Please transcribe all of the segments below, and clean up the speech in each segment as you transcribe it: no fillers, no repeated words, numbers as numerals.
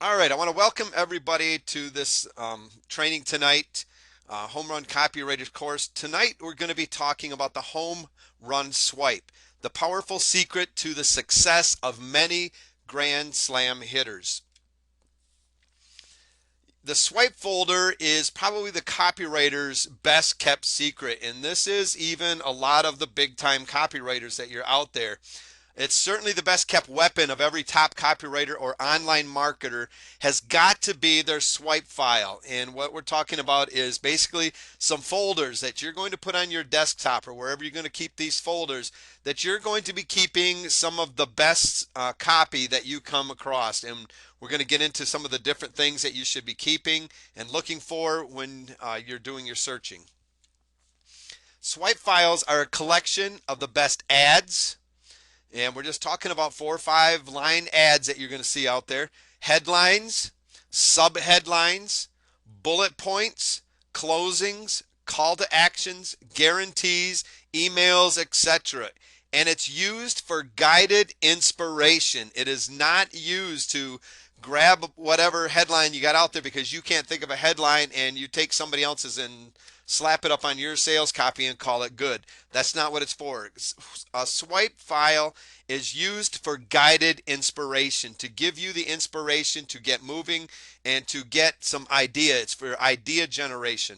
All right, I want to welcome everybody to this training tonight, Home Run Copywriter course. Tonight, we're going to be talking about the home run swipe, the powerful secret to the success of many Grand Slam hitters. The swipe folder is probably the copywriter's best kept secret, and this is even a lot of the big time copywriters that you're out there. It's certainly the best kept weapon of every top copywriter or online marketer has got to be their swipe file. And what we're talking about is basically some folders that you're going to put on your desktop or wherever you're going to keep these folders, that you're going to be keeping some of the best copy that you come across. And we're going to get into some of the different things that you should be keeping and looking for when you're doing your searching. Swipe files are a collection of the best ads, and we're just talking about 4 or 5 line ads that you're going to see out there. Headlines, subheadlines, bullet points, closings, call to actions, guarantees, emails, etc. And it's used for guided inspiration. It is not used to grab whatever headline you got out there because you can't think of a headline and you take somebody else's and slap it up on your sales copy and call it good. That's not what it's for. A swipe file is used for guided inspiration, to give you the inspiration to get moving and to get some idea. It's for idea generation.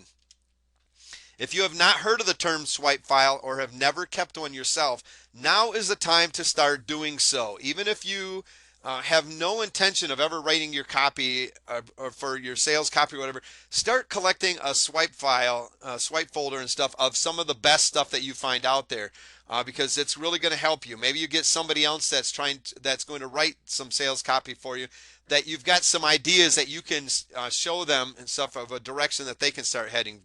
If you have not heard of the term swipe file or have never kept one yourself, now is the time to start doing so. Even if you have no intention of ever writing your copy or for your sales copy or whatever, start collecting a swipe file, swipe folder and stuff of some of the best stuff that you find out there, because it's really going to help you. Maybe you get somebody else that's going to write some sales copy for you, that you've got some ideas that you can show them and stuff of a direction that they can start heading.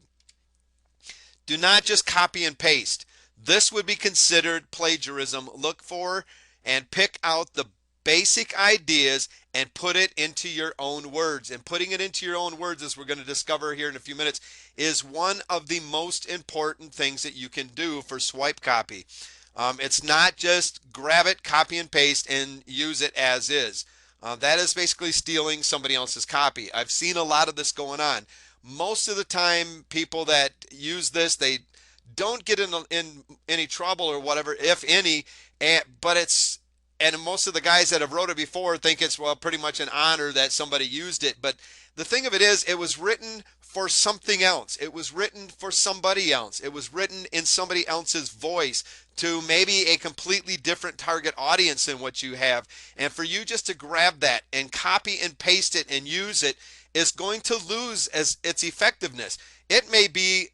Do not just copy and paste. This would be considered plagiarism. Look for and pick out the basic ideas and put it into your own words. And putting it into your own words, as we're going to discover here in a few minutes, is one of the most important things that you can do for swipe copy. It's not just grab it, copy and paste, and use it as is. That is basically stealing somebody else's copy. I've seen a lot of this going on. Most of the time, people that use this, they don't get in any trouble or whatever, if any, and most of the guys that have wrote it before think it's, well, pretty much an honor that somebody used it. But the thing of it is, it was written for something else. It was written for somebody else. It was written in somebody else's voice to maybe a completely different target audience than what you have. And for you just to grab that and copy and paste it and use it is going to lose as its effectiveness. It may be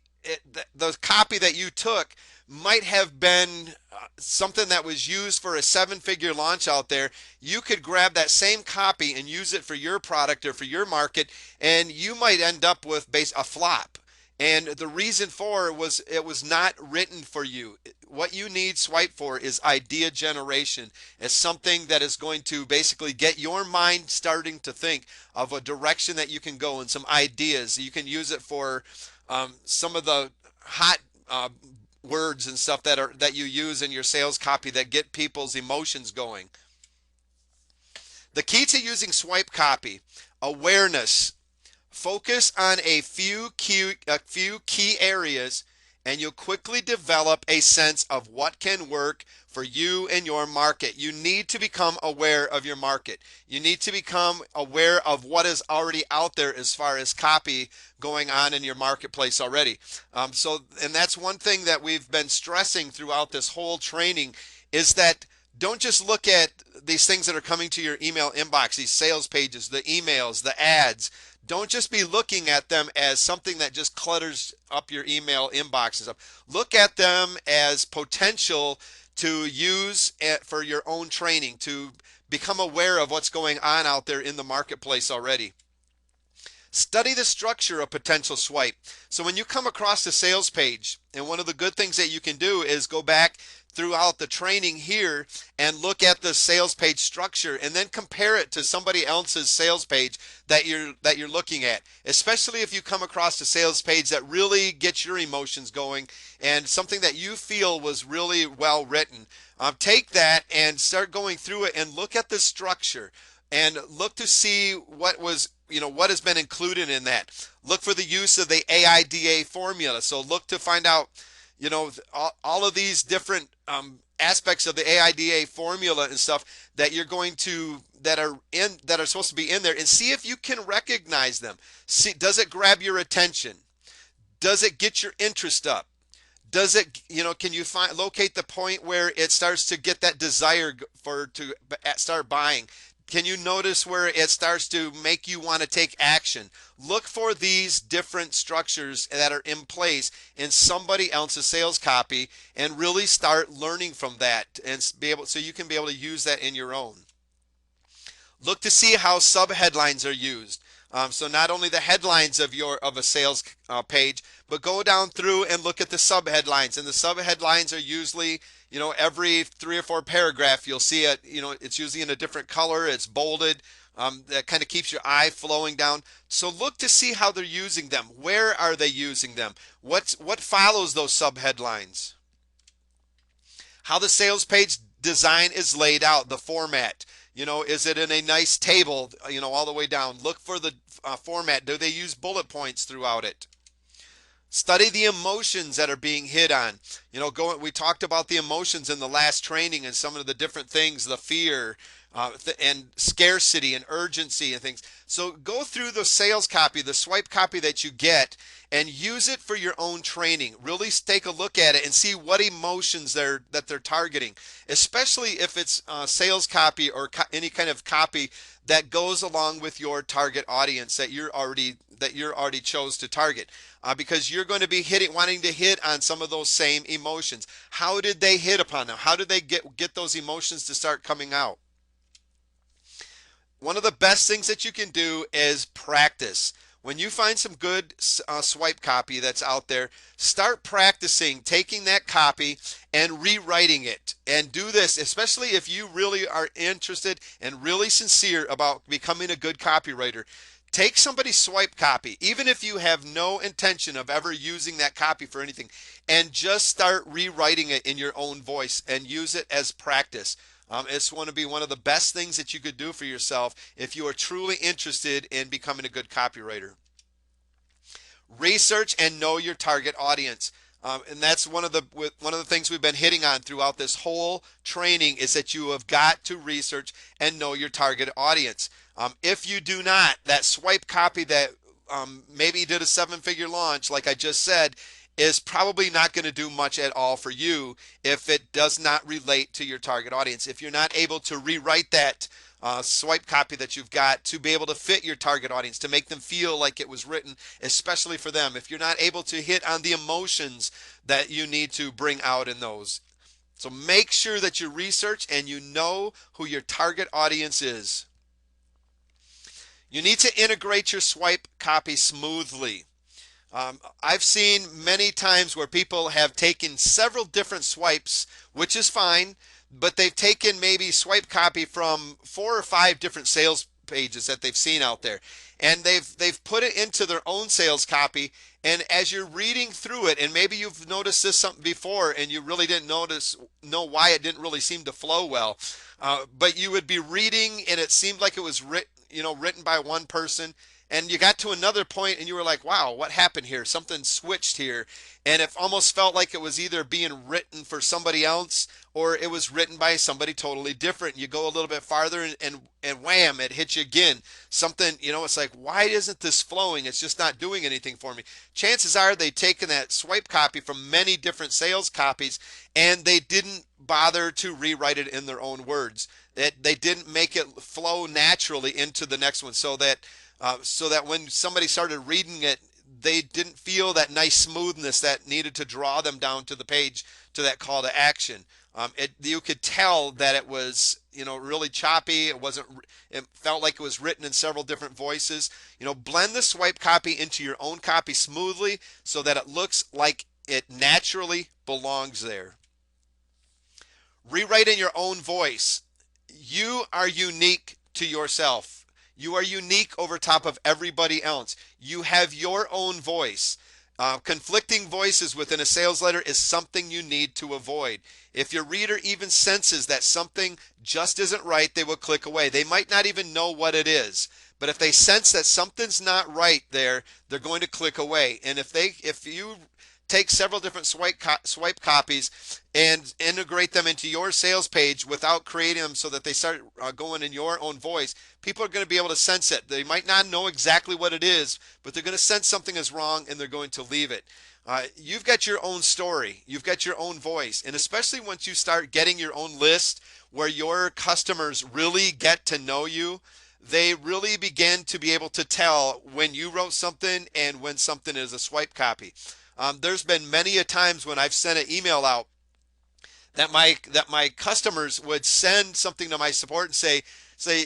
the copy that you took might have been something that was used for a 7-figure launch out there. You could grab that same copy and use it for your product or for your market, and you might end up with a flop. And the reason for it was not written for you. What you need swipe for is idea generation, as something that is going to basically get your mind starting to think of a direction that you can go and some ideas. You can use it for some of the hot words and stuff that you use in your sales copy that get people's emotions going. The key to using swipe copy: awareness. Focus on a few key areas, and you'll quickly develop a sense of what can work for you and your market. You need to become aware of your market. You need to become aware of what is already out there as far as copy going on in your marketplace already. And that's one thing that we've been stressing throughout this whole training, is that don't just look at these things that are coming to your email inbox, these sales pages, the emails, the ads. Don't just be looking at them as something that just clutters up your email inbox and stuff. Look at them as potential to use for your own training, to become aware of what's going on out there in the marketplace already. Study the structure of potential swipe. So when you come across the sales page, and one of the good things that you can do is go back throughout the training here and look at the sales page structure and then compare it to somebody else's sales page that you're looking at. Especially if you come across a sales page that really gets your emotions going and something that you feel was really well written. Take that and start going through it and look at the structure. and look to see what was, what has been included in that. Look for the use of the AIDA formula. So look to find out, all of these different aspects of the AIDA formula and stuff that you're going to that are supposed to be in there, and see if you can recognize them. See, does it grab your attention? Does it get your interest up? Does it, can you locate the point where it starts to get that desire to start buying? Can you notice where it starts to make you want to take action? Look for these different structures that are in place in somebody else's sales copy and really start learning from that and so you can be able to use that in your own. Look to see how subheadlines are used. So not only the headlines of a sales page, but go down through and look at the subheadlines. And the subheadlines are usually, every 3 or 4 paragraph, you'll see it. It's usually in a different color. It's bolded. That kind of keeps your eye flowing down. So look to see how they're using them. Where are they using them? What follows those subheadlines? How the sales page design is laid out, the format. Is it in a nice table, all the way down? Look for the format. Do they use bullet points throughout it? Study the emotions that are being hit on. We talked about the emotions in the last training and some of the different things, the fear, and scarcity and urgency and things. So go through the sales copy, the swipe copy that you get, and use it for your own training. Really take a look at it and see what emotions they're targeting, especially if it's sales copy or any kind of copy that goes along with your target audience that you're already chose to target, because you're going to be wanting to hit on some of those same emotions. How did they hit upon them? How did they get those emotions to start coming out? One of the best things that you can do is practice. When you find some good swipe copy that's out there, start practicing taking that copy and rewriting it. And do this, especially if you really are interested and really sincere about becoming a good copywriter. Take somebody's swipe copy, even if you have no intention of ever using that copy for anything, and just start rewriting it in your own voice and use it as practice. It's going to be one of the best things that you could do for yourself if you are truly interested in becoming a good copywriter. Research and know your target audience. And that's one of the things we've been hitting on throughout this whole training, is that you have got to research and know your target audience. If you do not, that swipe copy that maybe did a 7-figure launch, like I just said, is probably not going to do much at all for you if it does not relate to your target audience. If you're not able to rewrite that swipe copy that you've got to be able to fit your target audience, to make them feel like it was written especially for them, if you're not able to hit on the emotions that you need to bring out in those. So make sure that you research and you know who your target audience is. You need to integrate your swipe copy smoothly. I've seen many times where people have taken several different swipes, which is fine, but they've taken maybe swipe copy from 4 or 5 different sales pages that they've seen out there, and they've put it into their own sales copy. And as you're reading through it, and maybe you've noticed this something before and you really didn't know why it didn't really seem to flow well, but you would be reading and it seemed like it was written by one person, and you got to another point and you were like, wow, what happened here? Something switched here. And it almost felt like it was either being written for somebody else or it was written by somebody totally different. You go a little bit farther and wham, it hits you again. Something, it's like, why isn't this flowing? It's just not doing anything for me. Chances are they've taken that swipe copy from many different sales copies and they didn't bother to rewrite it in their own words. They didn't make it flow naturally into the next one, so that when somebody started reading it, they didn't feel that nice smoothness that needed to draw them down to the page, to that call to action. You could tell that it was, really choppy. It felt like it was written in several different voices. Blend the swipe copy into your own copy smoothly so that it looks like it naturally belongs there. Rewrite in your own voice. You are unique to yourself. You are unique over top of everybody else. You have your own voice. Conflicting voices within a sales letter is something you need to avoid. If your reader even senses that something just isn't right, they will click away. They might not even know what it is, but if they sense that something's not right there, they're going to click away. And if you take several different swipe copies and integrate them into your sales page without creating them so that they start going in your own voice, people are going to be able to sense it. They might not know exactly what it is, but they're going to sense something is wrong and they're going to leave it. You've got your own story, you've got your own voice, and especially once you start getting your own list where your customers really get to know you, they really begin to be able to tell when you wrote something and when something is a swipe copy. There's been many a times when I've sent an email out that my customers would send something to my support and say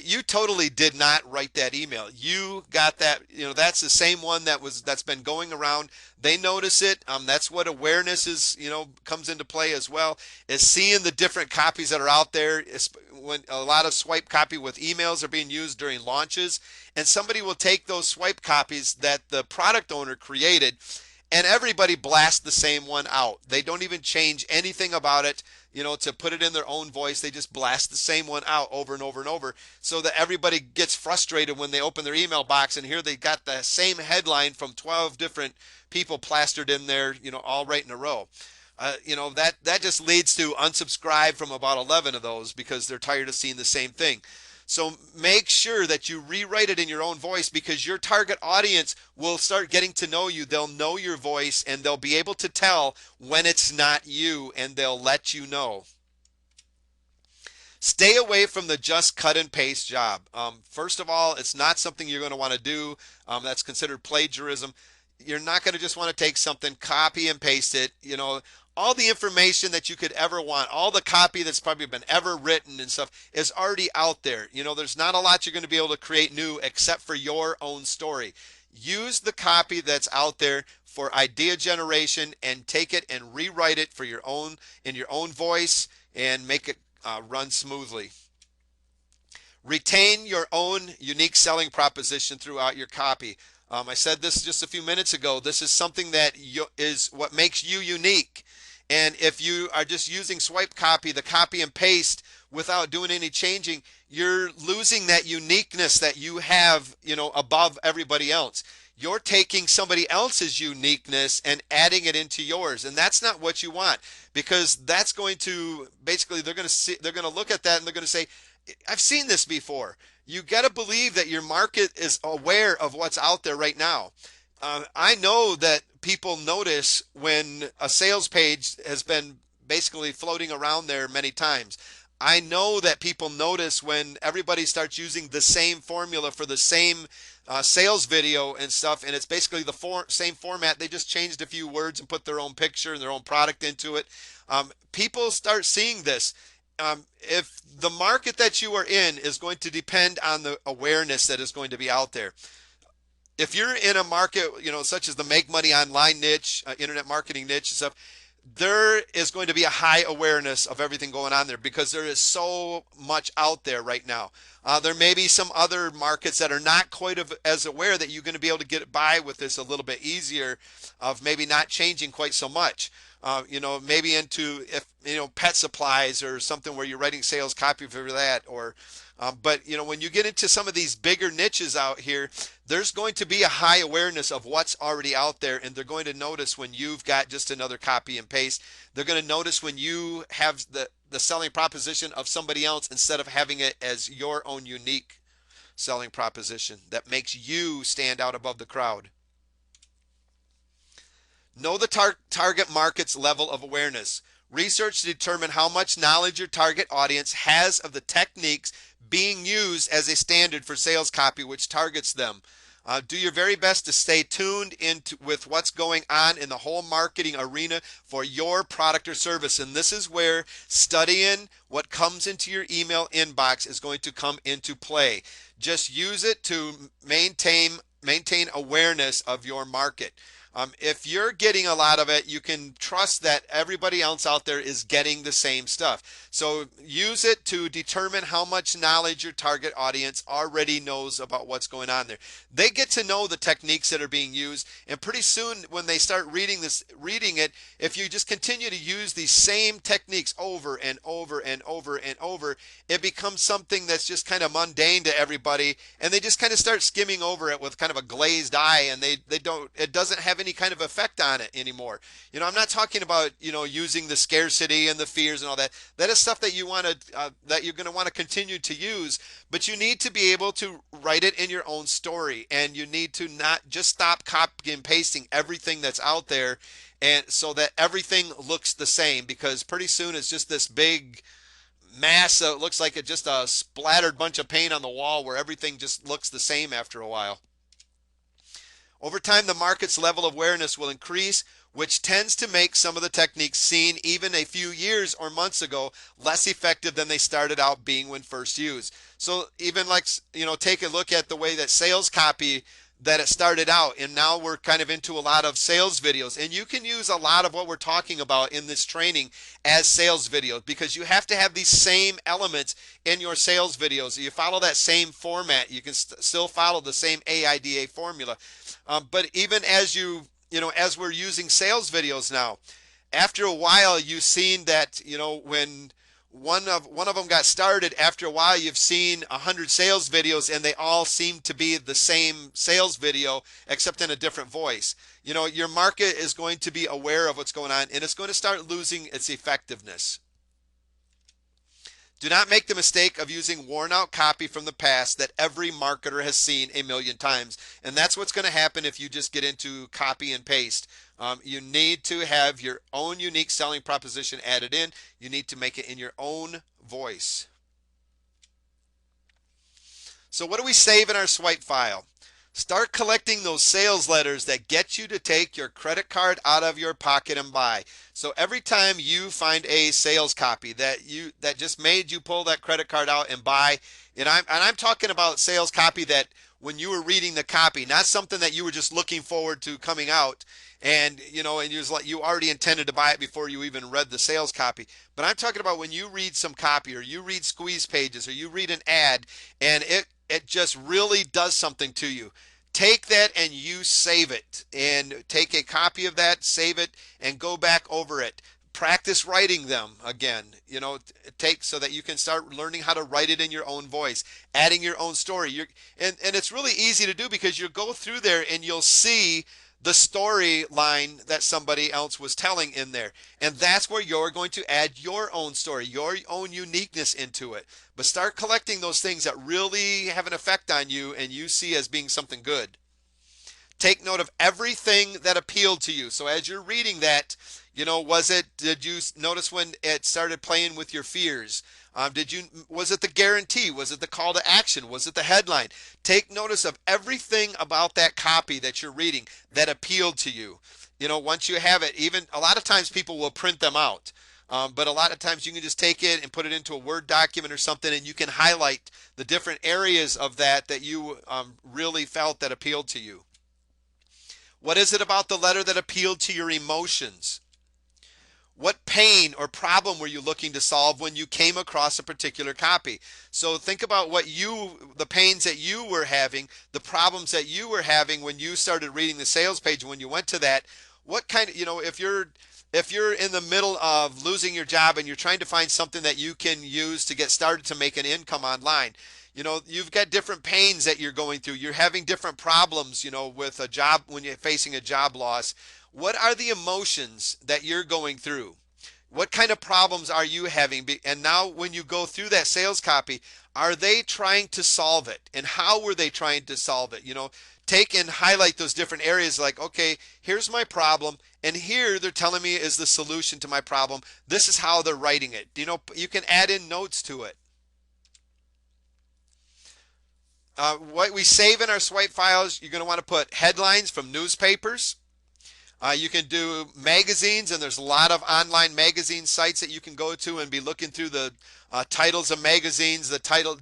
you totally did not write that email. You got that, that's the same one that's been going around. They notice it. That's what awareness is, comes into play as well, is seeing the different copies that are out there. When a lot of swipe copy with emails are being used during launches, and somebody will take those swipe copies that the product owner created, and everybody blasts the same one out. They don't even change anything about it, to put it in their own voice. They just blast the same one out over and over and over, so that everybody gets frustrated when they open their email box and here they got the same headline from 12 different people plastered in there, all right in a row. That just leads to unsubscribe from about 11 of those because they're tired of seeing the same thing. So make sure that you rewrite it in your own voice, because your target audience will start getting to know you. They'll know your voice and they'll be able to tell when it's not you, and they'll let you know. Stay away from the just cut and paste job. First of all, it's not something you're going to want to do. That's considered plagiarism. You're not going to just want to take something, copy and paste it. All the information that you could ever want, all the copy that's probably been ever written and stuff is already out there. There's not a lot you're going to be able to create new except for your own story. Use the copy that's out there for idea generation and take it and rewrite it for your own, in your own voice, and make it run smoothly. Retain your own unique selling proposition throughout your copy. I said this just a few minutes ago. This is something that is what makes you unique. And if you are just using swipe copy, the copy and paste without doing any changing, you're losing that uniqueness that you have, above everybody else. You're taking somebody else's uniqueness and adding it into yours, and that's not what you want, because that's going to basically, they're going to look at that and they're going to say, I've seen this before. You got to believe that your market is aware of what's out there right now. I know that people notice when a sales page has been basically floating around there many times. I know that people notice when everybody starts using the same formula for the same sales video and stuff, and it's basically the same format. They just changed a few words and put their own picture and their own product into it. People start seeing this. If the market that you are in is going to depend on the awareness that is going to be out there. If you're in a market, such as the make money online niche, internet marketing niche and stuff, there is going to be a high awareness of everything going on there, because there is so much out there right now. There may be some other markets that are not quite as aware, that you're going to be able to get by with this a little bit easier, of maybe not changing quite so much. Maybe into pet supplies or something where you're writing sales copy for that, or but when you get into some of these bigger niches out here, there's going to be a high awareness of what's already out there, and they're going to notice when you've got just another copy and paste. They're going to notice when you have the selling proposition of somebody else instead of having it as your own unique selling proposition that makes you stand out above the crowd. Know the target market's level of awareness. Research to determine how much knowledge your target audience has of the techniques being used as a standard for sales copy which targets them. Do your very best to stay tuned with what's going on in the whole marketing arena for your product or service. And this is where studying what comes into your email inbox is going to come into play. Just use it to maintain awareness of your market. If you're getting a lot of it, you can trust that everybody else out there is getting the same stuff. So use it to determine how much knowledge your target audience already knows about what's going on there. They get to know the techniques that are being used, and pretty soon when they start reading it, if you just continue to use these same techniques over and over and over and over, it becomes something that's just kind of mundane to everybody, and they just kind of start skimming over it with kind of a glazed eye, and they don't, it doesn't have any kind of effect on it anymore. I'm not talking about, using the scarcity and the fears and all that. That is stuff that you want to that you're going to want to continue to use, but you need to be able to write it in your own story, and you need to not just stop copying and pasting everything that's out there, and so that everything looks the same, because pretty soon it's just this big mass. It looks like it's just a splattered bunch of paint on the wall where everything just looks the same after a while. Over time, the market's level of awareness will increase, which tends to make some of the techniques seen even a few years or months ago less effective than they started out being when first used. So even like, take a look at the way that sales copy that it started out, and now we're kind of into a lot of sales videos, and you can use a lot of what we're talking about in this training as sales videos, because you have to have these same elements in your sales videos. You follow that same format, you can still follow the same AIDA formula, but even as as we're using sales videos now, after a while you've seen that, when one of them got started, after a while you've seen 100 sales videos and they all seem to be the same sales video except in a different voice. Your market is going to be aware of what's going on, and it's going to start losing its effectiveness. Do not make the mistake of using worn out copy from the past that every marketer has seen a million times. And that's what's going to happen if you just get into copy and paste. You need to have your own unique selling proposition added in. You need to make it in your own voice. So what do we save in our swipe file? Start collecting those sales letters that get you to take your credit card out of your pocket and buy. So every time you find a sales copy that just made you pull that credit card out and buy, and I'm talking about sales copy that when you were reading the copy, not something that you were just looking forward to coming out, and and you already intended to buy it before you even read the sales copy. But I'm talking about when you read some copy, or you read squeeze pages, or you read an ad, and it just really does something to you. Take that and you save it, and take a copy of that, save it, and go back over it. Practice writing them again, take so that you can start learning how to write it in your own voice, adding your own story. And it's really easy to do, because you'll go through there and you'll see the storyline that somebody else was telling in there. And that's where you're going to add your own story, your own uniqueness into it. But start collecting those things that really have an effect on you and you see as being something good. Take note of everything that appealed to you. So as you're reading that, did you notice when it started playing with your fears? Was it the guarantee? Was it the call to action? Was it the headline? Take notice of everything about that copy that you're reading that appealed to you. Once you have it, even a lot of times people will print them out. But a lot of times you can just take it and put it into a Word document or something, and you can highlight the different areas of that you really felt that appealed to you. What is it about the letter that appealed to your emotions? What pain or problem were you looking to solve when you came across a particular copy? So think about the pains that you were having, the problems that you were having when you started reading the sales page. When you went to that, what kind of, if you're in the middle of losing your job and you're trying to find something that you can use to get started to make an income online, you've got different pains that you're going through. You're having different problems, with a job, when you're facing a job loss. What are the emotions that you're going through? What kind of problems are you having? And now when you go through that sales copy, are they trying to solve it? And how were they trying to solve it? Take and highlight those different areas, like, okay, here's my problem, and here they're telling me is the solution to my problem. This is how they're writing it. You can add in notes to it. What we save in our swipe files, you're going to want to put headlines from newspapers. You can do magazines, and there's a lot of online magazine sites that you can go to and be looking through the titles of magazines,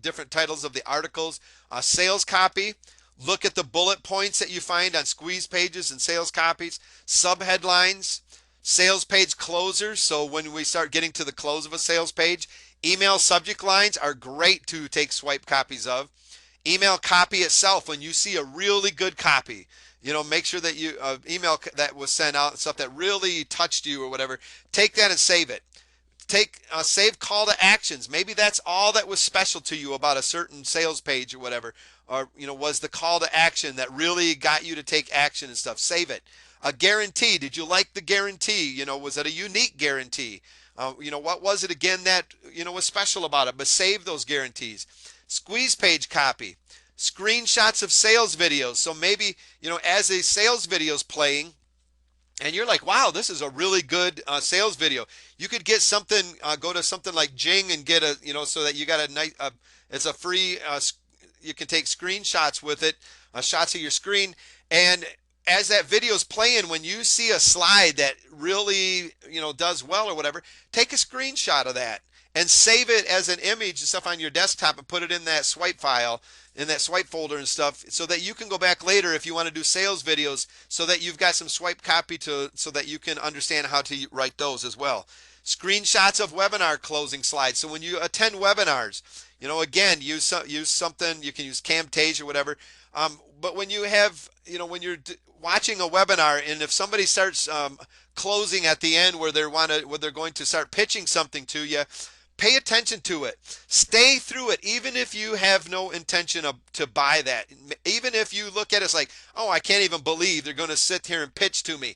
different titles of the articles. Sales copy, Look at the bullet points that you find on squeeze pages and sales copies, subheadlines, sales page closers. So when we start getting to the close of a sales page, email subject lines are great to take swipe copies of. Email copy itself, when you see a really good copy, make sure that you email that was sent out, stuff that really touched you or whatever, take that and save it. Take save call to actions. Maybe that's all that was special to you about a certain sales page or whatever, or was the call to action that really got you to take action and stuff. Save it. A guarantee. Did you like the guarantee? Was it a unique guarantee? What was it again that was special about it? But save those guarantees. Squeeze page copy. Screenshots of sales videos. So maybe as a sales video is playing, and you're like, wow, this is a really good sales video. You could get something, go to something like Jing and get a, so that you got a nice, it's a free, you can take screenshots with it, shots of your screen. And as that video is playing, when you see a slide that really, does well or whatever, take a screenshot of that and save it as an image and stuff on your desktop and put it in that swipe file, in that swipe folder and stuff, so that you can go back later if you want to do sales videos, so that you've got some swipe copy so that you can understand how to write those as well. Screenshots of webinar closing slides. So when you attend webinars, again, use something. You can use Camtasia or whatever. But when you have, when you're watching a webinar, and if somebody starts closing at the end where they're going to start pitching something to you, pay attention to it. Stay through it, even if you have no intention to buy that. Even if you look at it as like, oh, I can't even believe they're going to sit here and pitch to me.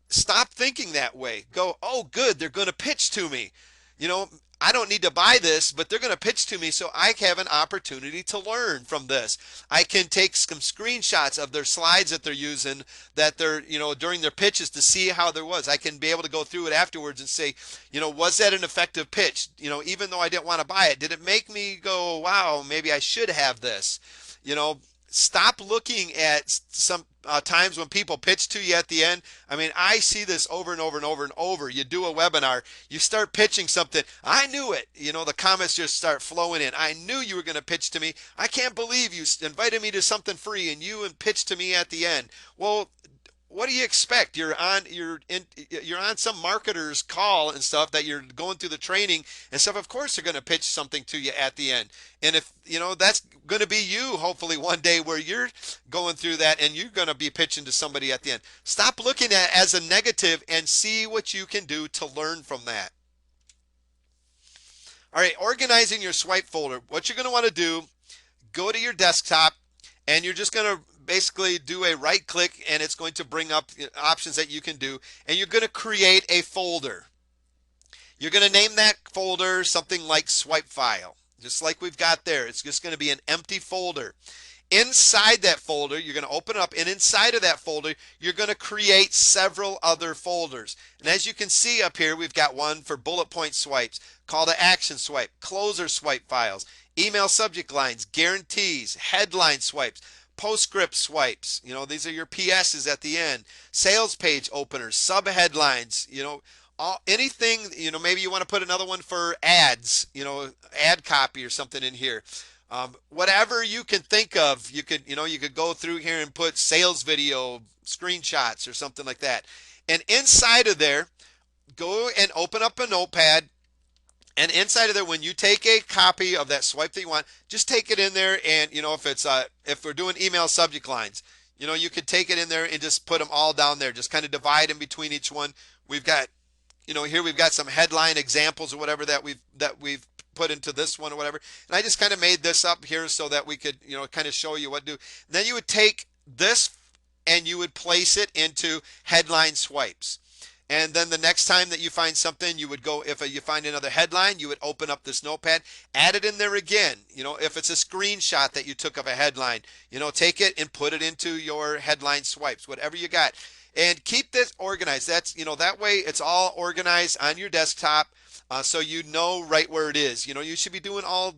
Stop thinking that way. Go, oh, good, they're going to pitch to me. I don't need to buy this, but they're going to pitch to me, so I have an opportunity to learn from this. I can take some screenshots of their slides that they're using, that they're, during their pitches, to see how there was. I can be able to go through it afterwards and say, was that an effective pitch? Even though I didn't want to buy it, did it make me go, wow, maybe I should have this? Stop looking at some times when people pitch to you at the end. I mean, I see this over and over and over and over. You do a webinar, you start pitching something. I knew it. The comments just start flowing in. I knew you were going to pitch to me. I can't believe you invited me to something free and you pitched to me at the end. Well, what do you expect? You're on some marketer's call and stuff, that you're going through the training and stuff. Of course they're going to pitch something to you at the end. And if that's going to be you, hopefully one day, where you're going through that and you're going to be pitching to somebody at the end. Stop looking at it as a negative and see what you can do to learn from that. All right, organizing your swipe folder. What you're going to want to do, go to your desktop, and you're just going to basically do a right click, and it's going to bring up options that you can do, and you're going to create a folder. You're going to name that folder something like swipe file, just like we've got there. It's just going to be an empty folder. Inside that folder, you're going to open it up, and inside of that folder, you're going to create several other folders. And as you can see up here, we've got one for bullet point swipes, call to action swipe, closer swipe files, email subject lines, guarantees, headline swipes, postscript swipes. These are your PSs at the end, sales page openers, sub headlines, anything, maybe you want to put another one for ads, ad copy or something in here. Whatever you can think of, you could go through here and put sales video screenshots or something like that. And inside of there, go and open up a notepad. And inside of there, when you take a copy of that swipe that you want, just take it in there. And if we're doing email subject lines, you could take it in there and just put them all down there. Just kind of divide them between each one. We've got, here we've got some headline examples or whatever that we've put into this one or whatever. And I just kind of made this up here so that we could, kind of show you what to do. And then you would take this and you would place it into headline swipes. And then the next time that you find something, you would go, if you find another headline, you would open up this notepad, add it in there again. If it's a screenshot that you took of a headline, take it and put it into your headline swipes, whatever you got. And keep this organized. That's, that way it's all organized on your desktop. So you know right where it is. You should be doing all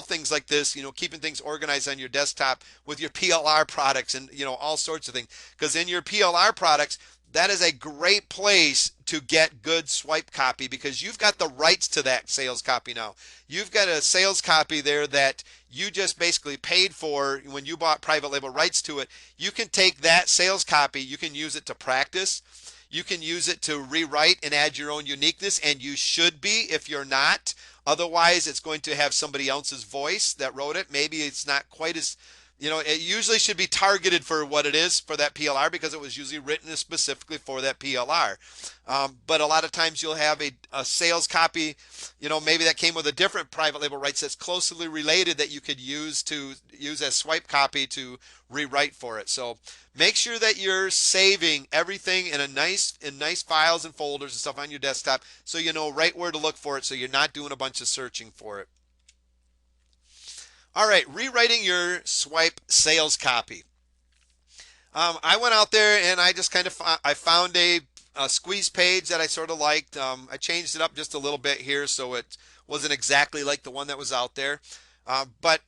things like this, keeping things organized on your desktop with your PLR products and, all sorts of things. Because in your PLR products, that is a great place to get good swipe copy, because you've got the rights to that sales copy now. You've got a sales copy there that you just basically paid for when you bought private label rights to it. You can take that sales copy, you can use it to practice, you can use it to rewrite and add your own uniqueness, and you should be if you're not. Otherwise, it's going to have somebody else's voice that wrote it. Maybe it's not quite as, it usually should be targeted for what it is for that PLR because it was usually written specifically for that PLR. But a lot of times you'll have a sales copy, maybe that came with a different private label rights that's closely related that you could use as swipe copy to rewrite for it. So make sure that you're saving everything in nice files and folders and stuff on your desktop so you know right where to look for it so you're not doing a bunch of searching for it. All right, rewriting your swipe sales copy. I went out there and I just I found a squeeze page that I sort of liked. I changed it up just a little bit here so it wasn't exactly like the one that was out there. But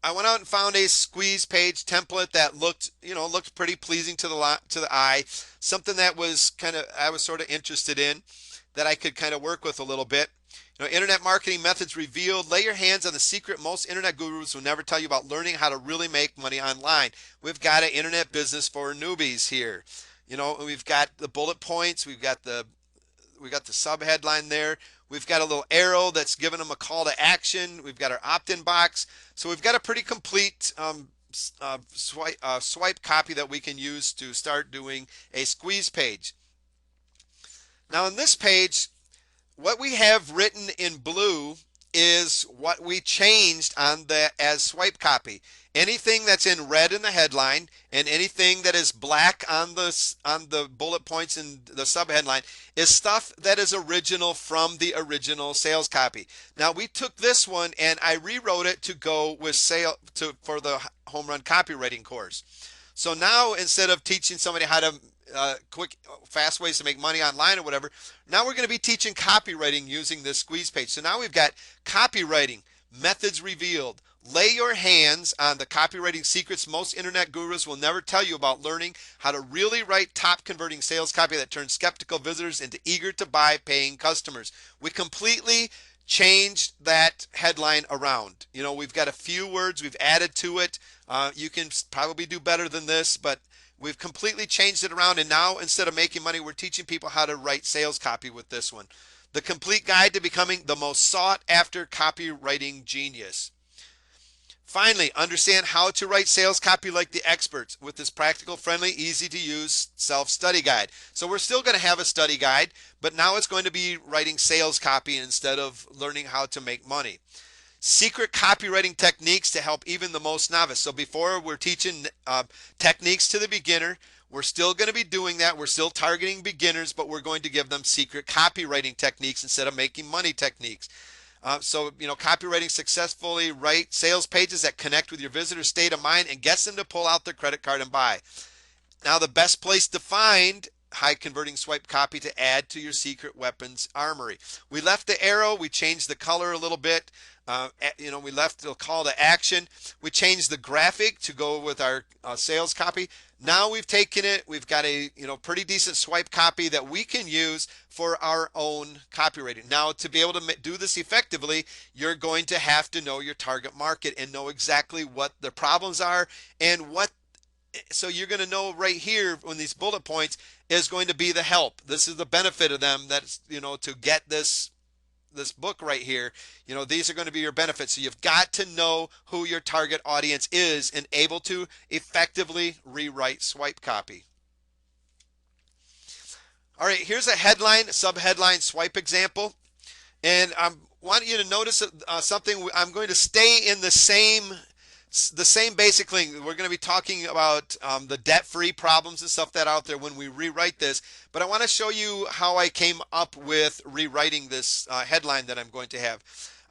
I went out and found a squeeze page template that looked pretty pleasing to the eye. Something that was I was sort of interested in, that I could kind of work with a little bit. Internet marketing methods revealed. Lay your hands on the secret most internet gurus will never tell you about learning how to really make money online. We've got an internet business for newbies here. We've got the bullet points. We got the sub headline there. We've got a little arrow that's giving them a call to action. We've got our opt-in box. So we've got a pretty complete swipe copy that we can use to start doing a squeeze page. Now on this page, what we have written in blue is what we changed on as swipe copy. Anything that's in red in the headline and anything that is black on the bullet points and the subheadline is stuff that is original from the original sales copy. Now we took this one and I rewrote it to go with for the Homerun copywriting course. So now instead of teaching somebody how to quick, fast ways to make money online or whatever, now we're going to be teaching copywriting using this squeeze page. So now we've got copywriting, methods revealed. Lay your hands on the copywriting secrets most internet gurus will never tell you about learning how to really write top converting sales copy that turns skeptical visitors into eager to buy paying customers. We completely changed that headline around. We've got a few words we've added to it. You can probably do better than this, but we've completely changed it around, and now instead of making money, we're teaching people how to write sales copy with this one. The complete guide to becoming the most sought after copywriting genius. Finally, understand how to write sales copy like the experts with this practical, friendly, easy to use self-study guide. So we're still going to have a study guide, but now it's going to be writing sales copy instead of learning how to make money. Secret copywriting techniques to help even the most novice. So before we're teaching techniques to the beginner, we're still going to be doing that. We're still targeting beginners, but we're going to give them secret copywriting techniques instead of making money techniques. Copywriting successfully write sales pages that connect with your visitor's state of mind and gets them to pull out their credit card and buy. Now the best place to find high converting swipe copy to add to your secret weapons armory. We left the arrow, we changed the color a little bit. We left the call to action. We changed the graphic to go with our sales copy. Now we've taken it, we've got a pretty decent swipe copy that we can use for our own copywriting. Now to be able to do this effectively, you're going to have to know your target market and know exactly what the problems are and so you're going to know right here when these bullet points is going to be the help. This is the benefit of them, that's to get this book right here. These are going to be your benefits. So you've got to know who your target audience is and able to effectively rewrite swipe copy. All right, here's a headline, sub-headline swipe example. And I want you to notice something. I'm going to stay in the same basic thing. We're going to be talking about the debt-free problems and stuff that are out there when we rewrite this, but I want to show you how I came up with rewriting this headline that I'm going to have.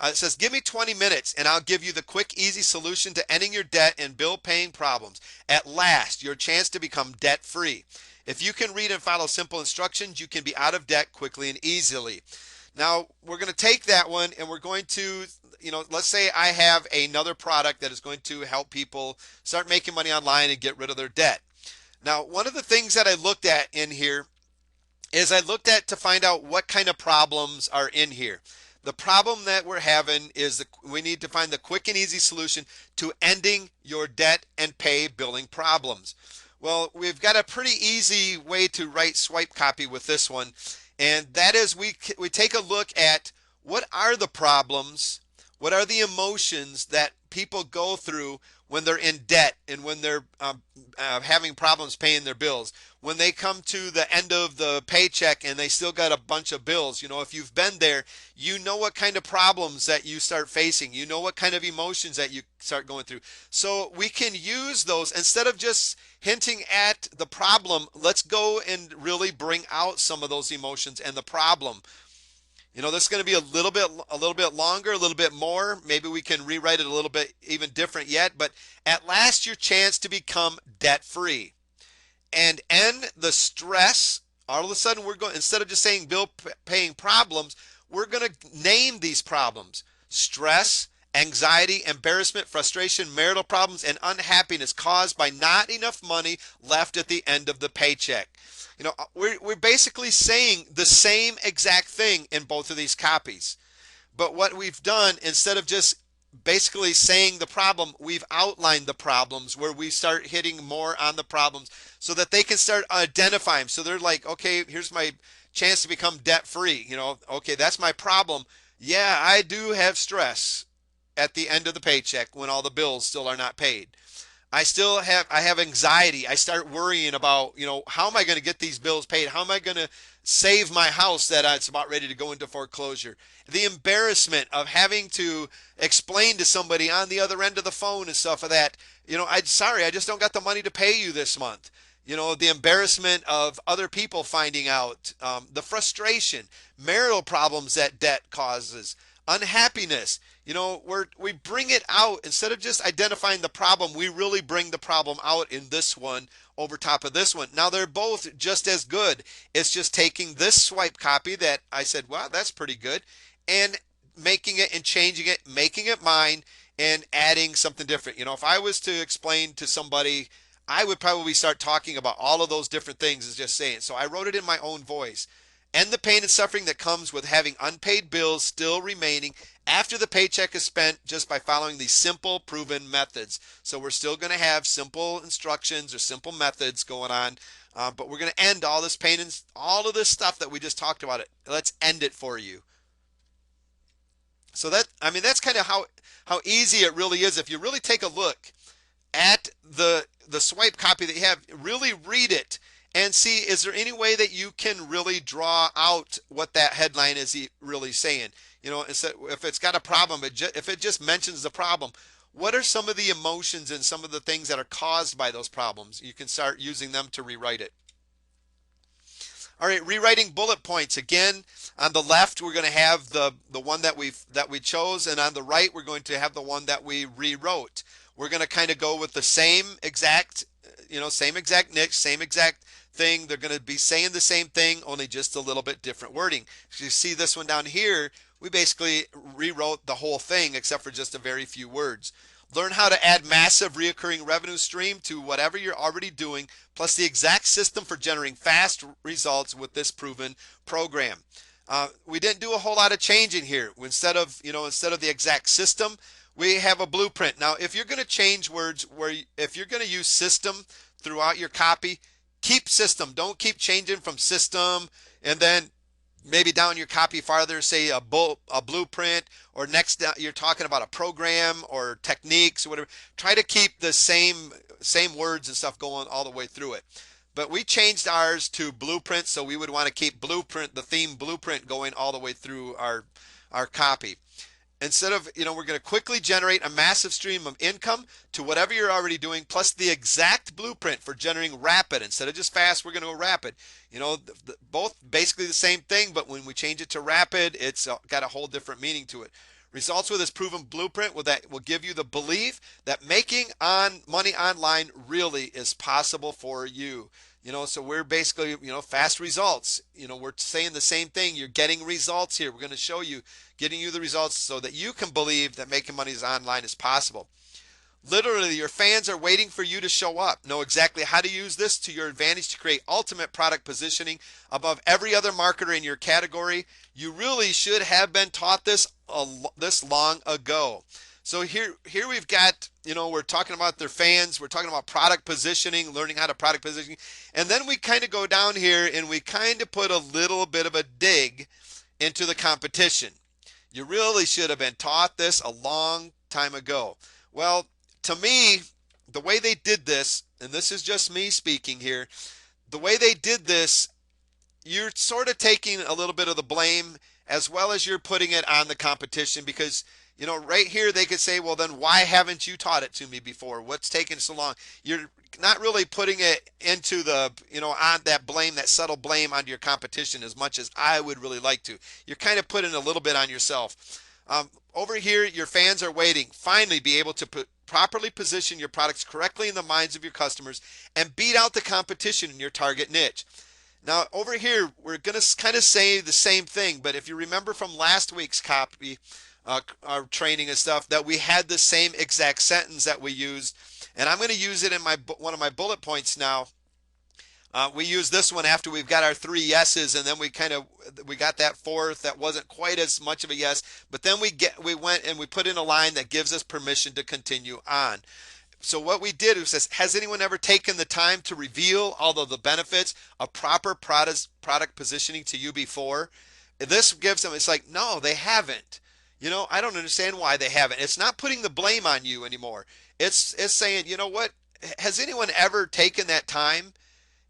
It says, give me 20 minutes and I'll give you the quick, easy solution to ending your debt and bill paying problems. At last, your chance to become debt-free. If you can read and follow simple instructions, you can be out of debt quickly and easily. Now, we're going to take that one and we're going to, let's say I have another product that is going to help people start making money online and get rid of their debt. Now, one of the things that I looked at in here is I looked at to find out what kind of problems are in here. The problem that we're having is we need to find the quick and easy solution to ending your debt and pay billing problems. Well, we've got a pretty easy way to write swipe copy with this one, and that is we take a look at what are the problems, what are the emotions that people go through when they're in debt and when they're having problems paying their bills. When they come to the end of the paycheck and they still got a bunch of bills, if you've been there, you know what kind of problems that you start facing. You know what kind of emotions that you start going through. So we can use those instead of just hinting at the problem. Let's go and really bring out some of those emotions and the problem. This is going to be a little bit longer, a little bit more. Maybe we can rewrite it a little bit even different yet, but at last your chance to become debt free and end the stress. All of a sudden we're going, instead of just saying bill paying problems, we're going to name these problems: stress, anxiety, embarrassment, frustration, marital problems, and unhappiness caused by not enough money left at the end of the paycheck. We're basically saying the same exact thing in both of these copies. But what we've done, instead of just basically saying the problem, we've outlined the problems where we start hitting more on the problems so that they can start identifying them. So they're like, okay, here's my chance to become debt free. Okay, that's my problem. Yeah, I do have stress at the end of the paycheck when all the bills still are not paid. I have anxiety. I start worrying about, how am I going to get these bills paid? How am I going to save my house that it's about ready to go into foreclosure? The embarrassment of having to explain to somebody on the other end of the phone and stuff of that, I'm sorry, I just don't got the money to pay you this month. The embarrassment of other people finding out, the frustration, marital problems that debt causes, unhappiness. We bring it out. Instead of just identifying the problem, we really bring the problem out in this one over top of this one. Now they're both just as good. It's just taking this swipe copy that I said, wow, that's pretty good, and making it and changing it, making it mine, and adding something different. If I was to explain to somebody, I would probably start talking about all of those different things as just saying. So I wrote it in my own voice. End the pain and suffering that comes with having unpaid bills still remaining after the paycheck is spent, just by following these simple proven methods. So we're still going to have simple instructions or simple methods going on, but we're going to end all this pain and all of this stuff that we just talked about. Let's end it for you. So that's kind of how easy it really is. If you really take a look at the swipe copy that you have, really read it and see, is there any way that you can really draw out what that headline is really saying? If it's got a problem, if it just mentions the problem, what are some of the emotions and some of the things that are caused by those problems? You can start using them to rewrite it. All right, rewriting bullet points. Again, on the left, we're going to have the one that we chose, and on the right, we're going to have the one that we rewrote. We're going to kind of go with the same exact niche, same exact thing. They're going to be saying the same thing, only just a little bit different wording. So you see this one down here, we basically rewrote the whole thing except for just a very few words. Learn how to add massive recurring revenue stream to whatever you're already doing, plus the exact system for generating fast results with this proven program. We didn't do a whole lot of changing here. Instead of the exact system, we have a blueprint. Now, if you're going to change words, if you're going to use system throughout your copy, keep system. Don't keep changing from system and then maybe down your copy farther, say a blueprint, or next you're talking about a program or techniques or whatever. Try to keep the same words and stuff going all the way through it. But we changed ours to blueprint, so we would want to keep blueprint, the theme blueprint, going all the way through our copy. Instead of, we're going to quickly generate a massive stream of income to whatever you're already doing, plus the exact blueprint for generating rapid. Instead of just fast, we're going to go rapid. Both basically the same thing, but when we change it to rapid, it's got a whole different meaning to it. Results with this proven blueprint will give you the belief that making money online really is possible for you. So we're basically, fast results. We're saying the same thing. You're getting results here. We're going to show you, getting you the results so that you can believe that making money online is possible. Literally, your fans are waiting for you to show up. Know exactly how to use this to your advantage to create ultimate product positioning above every other marketer in your category. You really should have been taught this long ago. So here we've got, we're talking about their fans, we're talking about product positioning, learning how to product positioning, and then we kind of go down here and we kind of put a little bit of a dig into the competition. You really should have been taught this a long time ago. Well, to me, the way they did this, and this is just me speaking here, the way they did this, you're sort of taking a little bit of the blame as well as you're putting it on the competition because, right here they could say, well, then why haven't you taught it to me before? What's taking so long? You're not really putting it into the, on that blame, that subtle blame onto your competition as much as I would really like to. You're kind of putting a little bit on yourself. Over here, your fans are waiting. Finally, be able to properly position your products correctly in the minds of your customers and beat out the competition in your target niche. Now, over here, we're going to kind of say the same thing, but if you remember from last week's copy, our training and stuff, that we had the same exact sentence that we used, and I'm going to use it in one of my bullet points now. We use this one after we've got our 3 yeses, and then we got that fourth that wasn't quite as much of a yes, but then we went and we put in a line that gives us permission to continue on. So what we did was, has anyone ever taken the time to reveal all of the benefits of proper product positioning to you before? This gives them, it's like, no, they haven't. I don't understand why they haven't. It's not putting the blame on you anymore. It's saying, you know what? Has anyone ever taken that time?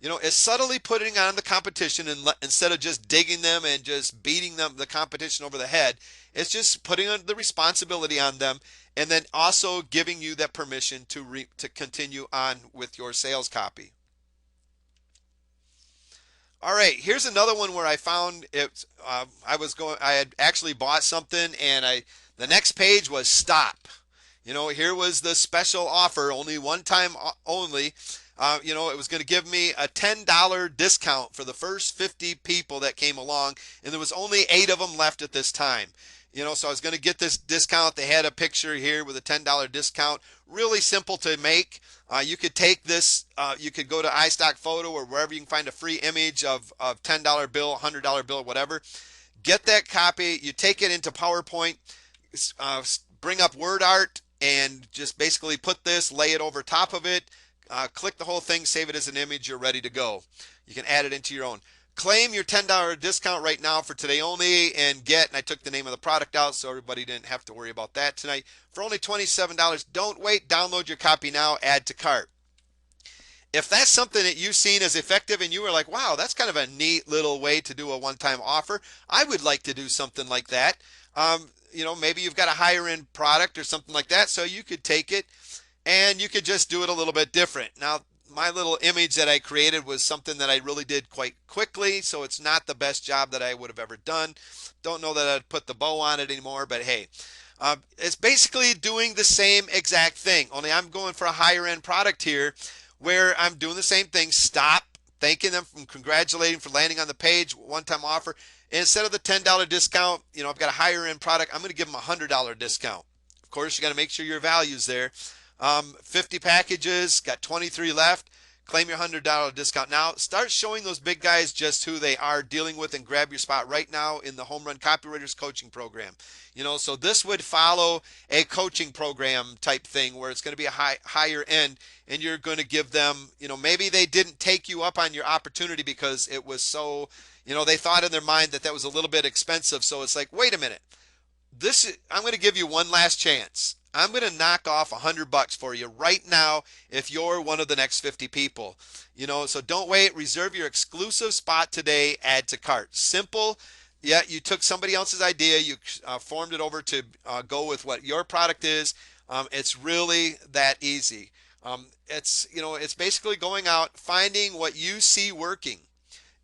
It's subtly putting on the competition, and instead of just digging them and just beating the competition over the head, it's just putting the responsibility on them, and then also giving you that permission to continue on with your sales copy. All right, here's another one where I found it. I had actually bought something, and the next page was stop. Here was the special offer, only one time only. It was going to give me a $10 discount for the first 50 people that came along, and there was only 8 of them left at this time. So I was going to get this discount. They had a picture here with a $10 discount. Really simple to make. You could take this, you could go to iStock Photo or wherever you can find a free image of $10 bill, $100 bill, whatever. Get that copy. You take it into PowerPoint, bring up word art, and just basically put this, lay it over top of it. Click the whole thing, save it as an image, you're ready to go. You can add it into your own. Claim your $10 discount right now for today only and I took the name of the product out so everybody didn't have to worry about that tonight. For only $27, don't wait, download your copy now, add to cart. If that's something that you've seen as effective and you were like, wow, that's kind of a neat little way to do a one-time offer, I would like to do something like that. Maybe you've got a higher end product or something like that, so you could take it and you could just do it a little bit different. Now, my little image that I created was something that I really did quite quickly, so it's not the best job that I would have ever done. Don't know that I'd put the bow on it anymore, but hey, it's basically doing the same exact thing, only I'm going for a higher end product here where I'm doing the same thing. Stop, thanking them, from congratulating for landing on the page, one-time offer. Instead of the $10 discount, I've got a higher end product, I'm going to give them a $100 discount. Of course, you got to make sure your value's there. 50 packages, got 23 left. Claim your $100 discount now. Start showing those big guys just who they are dealing with and grab your spot right now in the Homerun Copywriters Coaching Program. So this would follow a coaching program type thing where it's going to be a higher end, and you're going to give them, maybe they didn't take you up on your opportunity because it was so, they thought in their mind that was a little bit expensive. So it's like, wait a minute. I'm going to give you one last chance. I'm going to knock off $100 for you right now if you're one of the next 50 people. So don't wait. Reserve your exclusive spot today. Add to cart. Simple. Yeah, you took somebody else's idea. You formed it over to go with what your product is. It's really that easy. It's basically going out, finding what you see working,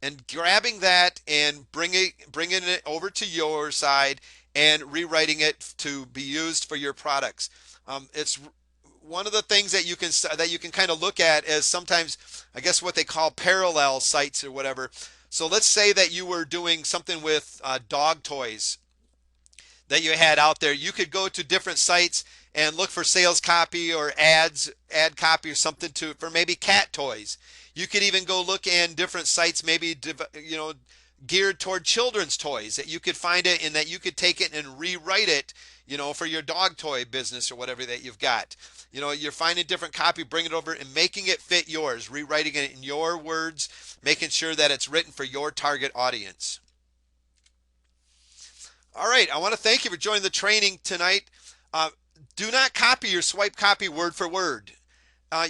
and grabbing that and bringing it over to your side and rewriting it to be used for your products. It's one of the things that you can kind of look at as sometimes, I guess, what they call parallel sites or whatever. So let's say that you were doing something with dog toys that you had out there. You could go to different sites and look for sales copy or ad copy or something for maybe cat toys. You could even go look in different sites, maybe geared toward children's toys, that you could find it and that you could take it and rewrite it, for your dog toy business or whatever that you've got. You're finding different copy, bringing it over and making it fit yours, rewriting it in your words, making sure that it's written for your target audience. All right, I want to thank you for joining the training tonight. Do not copy your swipe copy word for word.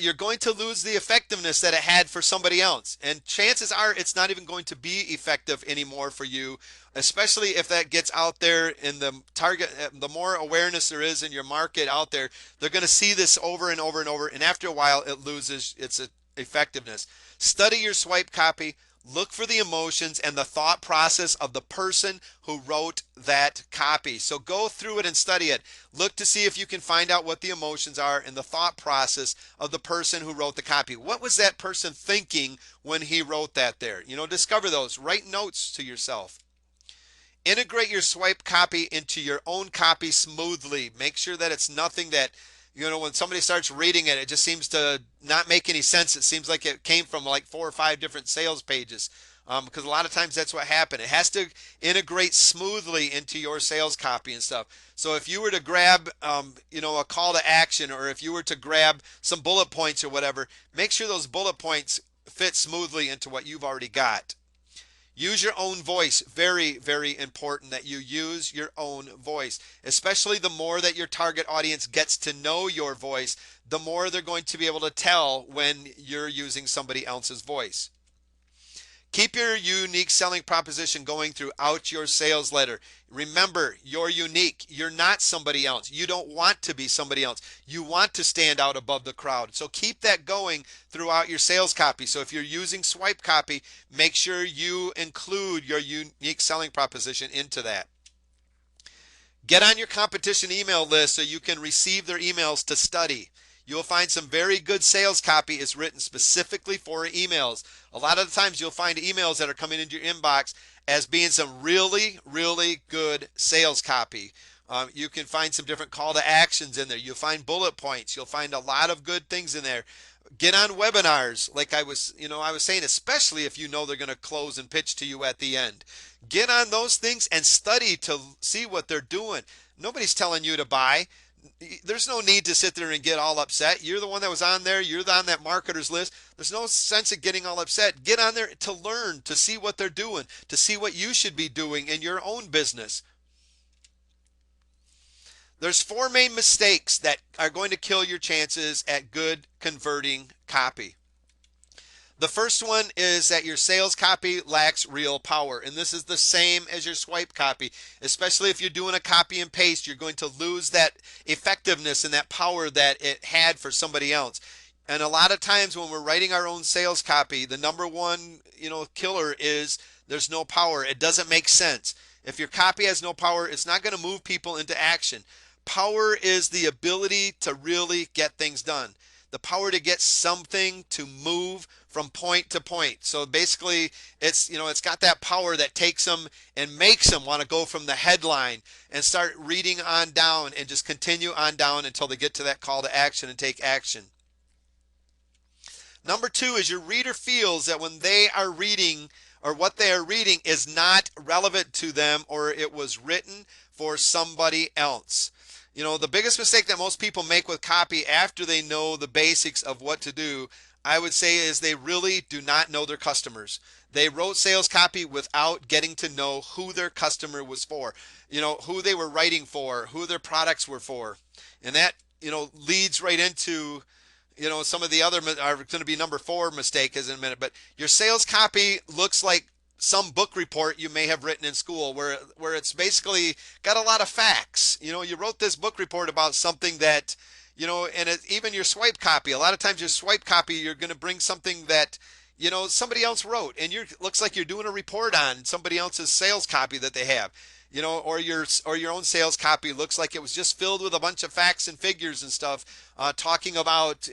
You're going to lose the effectiveness that it had for somebody else. And chances are it's not even going to be effective anymore for you, especially if that gets out there in the target. The more awareness there is in your market out there, they're going to see this over and over and over. And after a while, it loses its effectiveness. Study your swipe copy. Look for the emotions and the thought process of the person who wrote that copy. So go through it and study it. Look to see if you can find out what the emotions are and the thought process of the person who wrote the copy. What was that person thinking when he wrote that there? Discover those. Write notes to yourself. Integrate your swipe copy into your own copy smoothly. Make sure that it's nothing that, when somebody starts reading it, it just seems to not make any sense. It seems like it came from like 4 or 5 different sales pages, because a lot of times that's what happened. It has to integrate smoothly into your sales copy and stuff. So if you were to grab, a call to action, or if you were to grab some bullet points or whatever, make sure those bullet points fit smoothly into what you've already got. Use your own voice. Very, very important that you use your own voice, especially the more that your target audience gets to know your voice, the more they're going to be able to tell when you're using somebody else's voice. Keep your unique selling proposition going throughout your sales letter. Remember, you're unique. You're not somebody else. You don't want to be somebody else. You want to stand out above the crowd. So keep that going throughout your sales copy. So if you're using swipe copy, make sure you include your unique selling proposition into that. Get on your competition email list so you can receive their emails to study. You'll find some very good sales copy is written specifically for emails. A lot of the times you'll find emails that are coming into your inbox as being some really, really good sales copy. You can find some different call to actions in there. You'll find bullet points. You'll find a lot of good things in there. Get on webinars, like I was saying, especially if you know they're going to close and pitch to you at the end. Get on those things and study to see what they're doing. Nobody's telling you to buy. There's no need to sit there and get all upset. You're the one that was on there. You're on that marketer's list. There's no sense of getting all upset. Get on there to learn, to see what they're doing, to see what you should be doing in your own business. There's 4 main mistakes that are going to kill your chances at good converting copy. The first one is that your sales copy lacks real power, and this is the same as your swipe copy. Especially if you're doing a copy and paste, you're going to lose that effectiveness and that power that it had for somebody else. And a lot of times when we're writing our own sales copy, the number one, killer is there's no power. It doesn't make sense. If your copy has no power, it's not going to move people into action. Power is the ability to really get things done. The power to get something to move from point to point. So basically, it's got that power that takes them and makes them want to go from the headline and start reading on down and just continue on down until they get to that call to action and take action. Number 2 is your reader feels that when they are reading or what they are reading is not relevant to them, or it was written for somebody else. The biggest mistake that most people make with copy after they know the basics of what to do, I would say, is they really do not know their customers. They wrote sales copy without getting to know who their customer was for, who they were writing for, who their products were for. And that, leads right into, some of the other are going to be number 4 mistake is in a minute. But your sales copy looks like some book report you may have written in school where it's basically got a lot of facts. You wrote this book report about something that, and even your swipe copy, a lot of times your swipe copy, you're going to bring something that, somebody else wrote, and looks like you're doing a report on somebody else's sales copy that they have. Or your own sales copy looks like it was just filled with a bunch of facts and figures and stuff, talking about,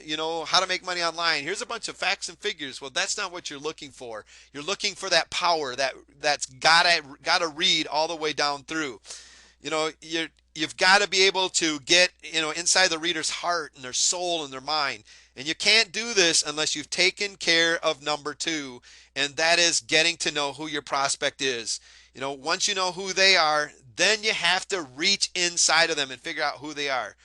how to make money online. Here's a bunch of facts and figures. Well, that's not what you're looking for. You're looking for that power that's gotta read all the way down through. You've got to be able to get, inside the reader's heart and their soul and their mind. And you can't do this unless you've taken care of number two, and that is getting to know who your prospect is. Once you know who they are, then you have to reach inside of them and figure out who they are.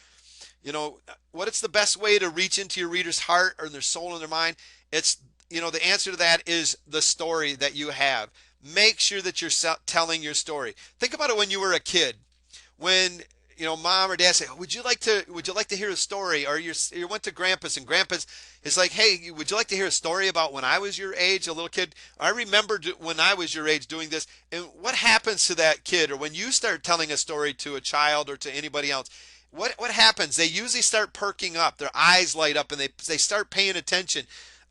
You know, what is the best way to reach into your reader's heart or their soul and their mind? It's, the answer to that is the story that you have. Make sure that you're telling your story. Think about it when you were a kid. When mom or dad say, would you like to hear a story? Or you went to grandpa's, and grandpa's is like, hey, would you like to hear a story about when I was your age, a little kid? I remember when I was your age doing this. And what happens to that kid? Or when you start telling a story to a child or to anybody else, what happens? They usually start perking up, their eyes light up, and they start paying attention.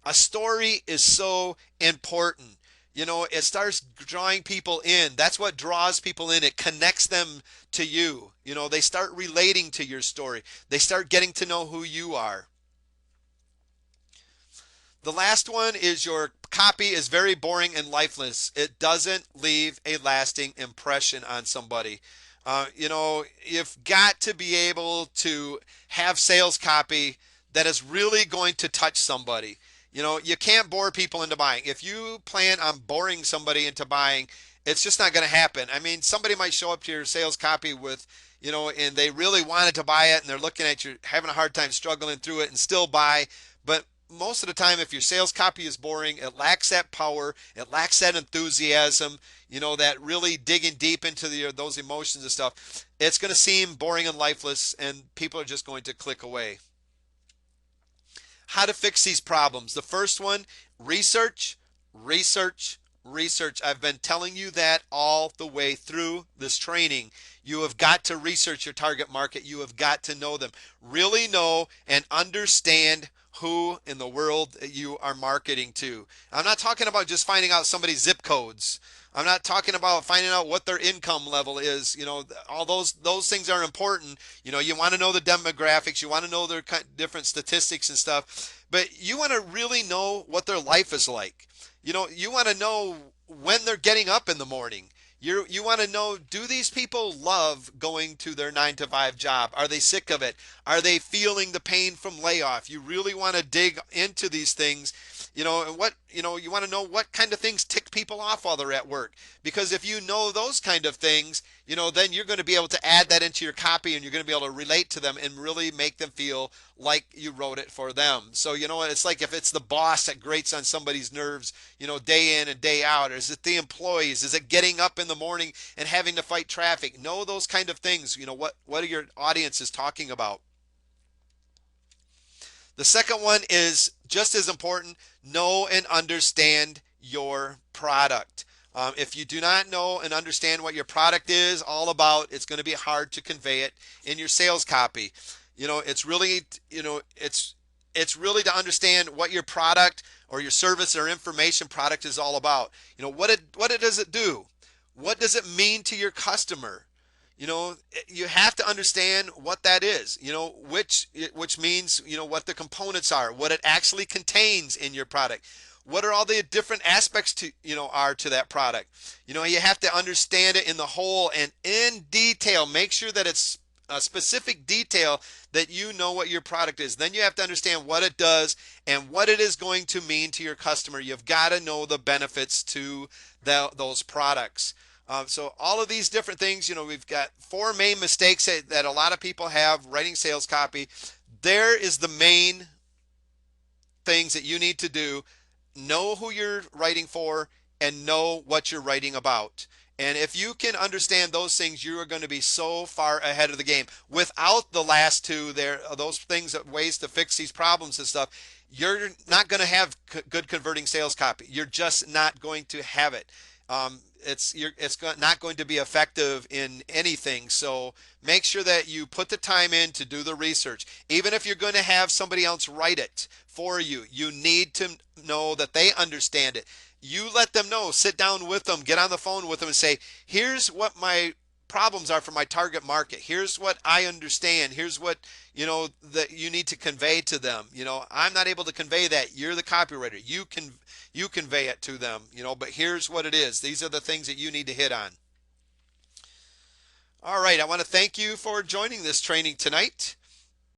A story is so important. It starts drawing people in. That's what draws people in. It connects them to you. They start relating to your story. They start getting to know who you are. The last one is your copy is very boring and lifeless. It doesn't leave a lasting impression on somebody. You've got to be able to have sales copy that is really going to touch somebody. You can't bore people into buying. If you plan on boring somebody into buying, it's just not going to happen. I mean, somebody might show up to your sales copy with, and they really wanted to buy it, and they're looking at you, having a hard time struggling through it and still buy. But most of the time, if your sales copy is boring, it lacks that power, it lacks that enthusiasm, that really digging deep into those emotions and stuff. It's going to seem boring and lifeless, and people are just going to click away. How to fix these problems. The first one, research, research, research. I've been telling you that all the way through this training. You have got to research your target market. You have got to know them. Really know and understand who in the world you are marketing to. I'm not talking about just finding out somebody's zip codes. I'm not talking about finding out what their income level is. All those things are important. You want to know the demographics, you want to know their different statistics and stuff, but you want to really know what their life is like. You want to know when they're getting up in the morning. You want to know, do these people love going to their 9 to 5 job? Are they sick of it? Are they feeling the pain from layoff? You really want to dig into these things, and you want to know what kind of things tick people off while they're at work. Because if you know those kind of things, then you're going to be able to add that into your copy, and you're going to be able to relate to them and really make them feel like you wrote it for them. So, it's like if it's the boss that grates on somebody's nerves, day in and day out, or is it the employees? Is it getting up in the morning and having to fight traffic? Know those kind of things. What are your audiences talking about? The second one is just as important. Know and understand your product. If you do not know and understand what your product is all about, it's going to be hard to convey it in your sales copy. It's really, it's really to understand what your product or your service or information product is all about. What does it do? What does it mean to your customer? You have to understand what that is, which means, what the components are, what it actually contains in your product. What are all the different aspects are to that product? You have to understand it in the whole and in detail. Make sure that it's a specific detail that you know what your product is. Then you have to understand what it does and what it is going to mean to your customer. You've got to know the benefits to those products. So all of these different things, we've got 4 main mistakes that a lot of people have writing sales copy. There is the main things that you need to do. Know who you're writing for and know what you're writing about. And if you can understand those things, you are going to be so far ahead of the game. Without the last two, those things, ways to fix these problems and stuff, you're not going to have good converting sales copy. You're just not going to have it. It's not going to be effective in anything. So make sure that you put the time in to do the research. Even if you're going to have somebody else write it for you, you need to know that they understand it. You let them know, sit down with them, get on the phone with them and say, here's what my problems are for my target market. Here's what I understand. Here's what, that you need to convey to them. I'm not able to convey that. You're the copywriter. You convey it to them, but here's what it is. These are the things that you need to hit on. All right, I want to thank you for joining this training tonight.